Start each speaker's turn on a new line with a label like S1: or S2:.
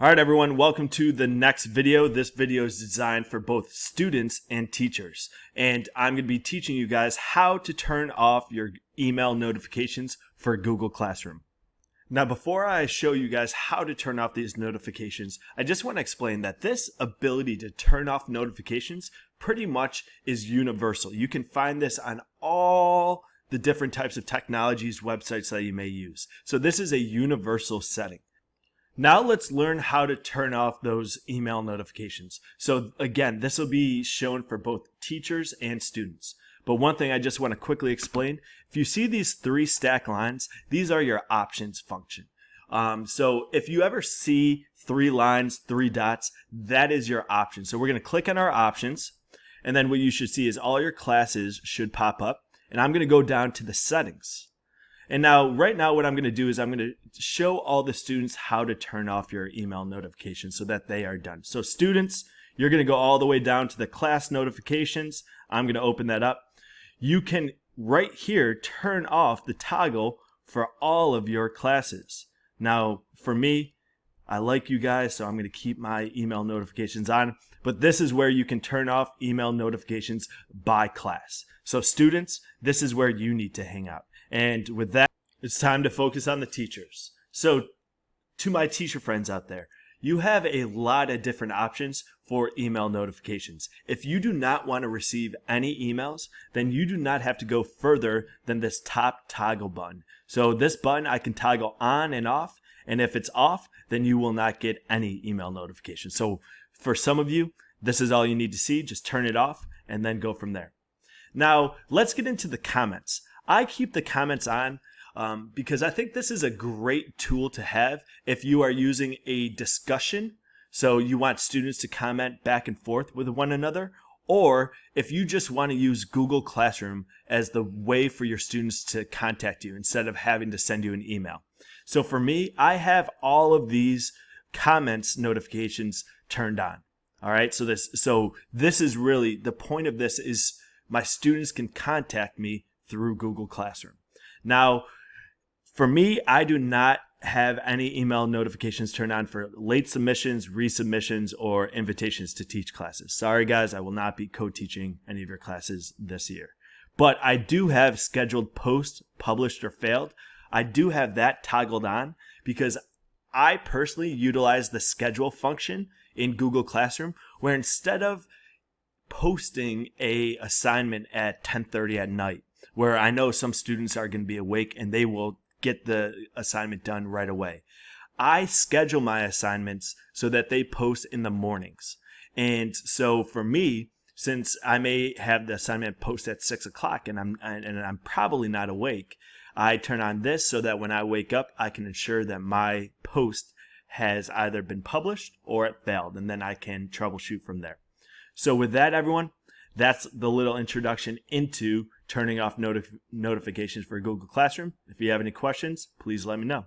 S1: All right, everyone, welcome to the next video. This video is designed for both students and teachers. And I'm going to be teaching you guys how to turn off your email notifications for Google Classroom. Now, before I show you guys how to turn off these notifications, I just want to explain that this ability to turn off notifications pretty much is universal. You can find this on all the different types of technologies, websites that you may use. So this is a universal setting. Now let's learn how to turn off those email notifications. So again, this will be shown for both teachers and students. But one thing I just want to quickly explain, if you see these three stack lines, these are your options function. So if you ever see three lines, three dots, that is your option. So we're going to click on our options, and then what you should see is all your classes should pop up. And I'm going to go down to the settings. And now, right now, what I'm going to do is I'm going to show all the students how to turn off your email notifications so that they are done. So students, you're going to go all the way down to the class notifications. I'm going to open that up. You can, right here, turn off the toggle for all of your classes. Now, for me, I like you guys, so I'm going to keep my email notifications on. But this is where you can turn off email notifications by class. So students, this is where you need to hang out. And with that, it's time to focus on the teachers. So to my teacher friends out there, you have a lot of different options for email notifications. If you do not want to receive any emails, then you do not have to go further than this top toggle button. So this button I can toggle on and off, and if it's off, then you will not get any email notifications. So for some of you, this is all you need to see. Just turn it off and then go from there. Now, let's get into the comments. I keep the comments on because I think this is a great tool to have if you are using a discussion. So you want students to comment back and forth with one another, or if you just want to use Google Classroom as the way for your students to contact you instead of having to send you an email. So for me, I have all of these comments notifications turned on. All right, so this is really the point of this is my students can contact me through Google Classroom. Now, for me, I do not have any email notifications turned on for late submissions, resubmissions, or invitations to teach classes. Sorry, guys, I will not be co-teaching any of your classes this year. But I do have scheduled posts, published or failed. I do have that toggled on because I personally utilize the schedule function in Google Classroom, where instead of posting a assignment at 10:30 at night, where I know some students are going to be awake and they will get the assignment done right away, I schedule my assignments so that they post in the mornings. And so for me, since I may have the assignment post at 6 o'clock and I'm probably not awake, I turn on this so that when I wake up, I can ensure that my post has either been published or it failed, and then I can troubleshoot from there. So with that, everyone, that's the little introduction into turning off notifications for Google Classroom. If you have any questions, please let me know.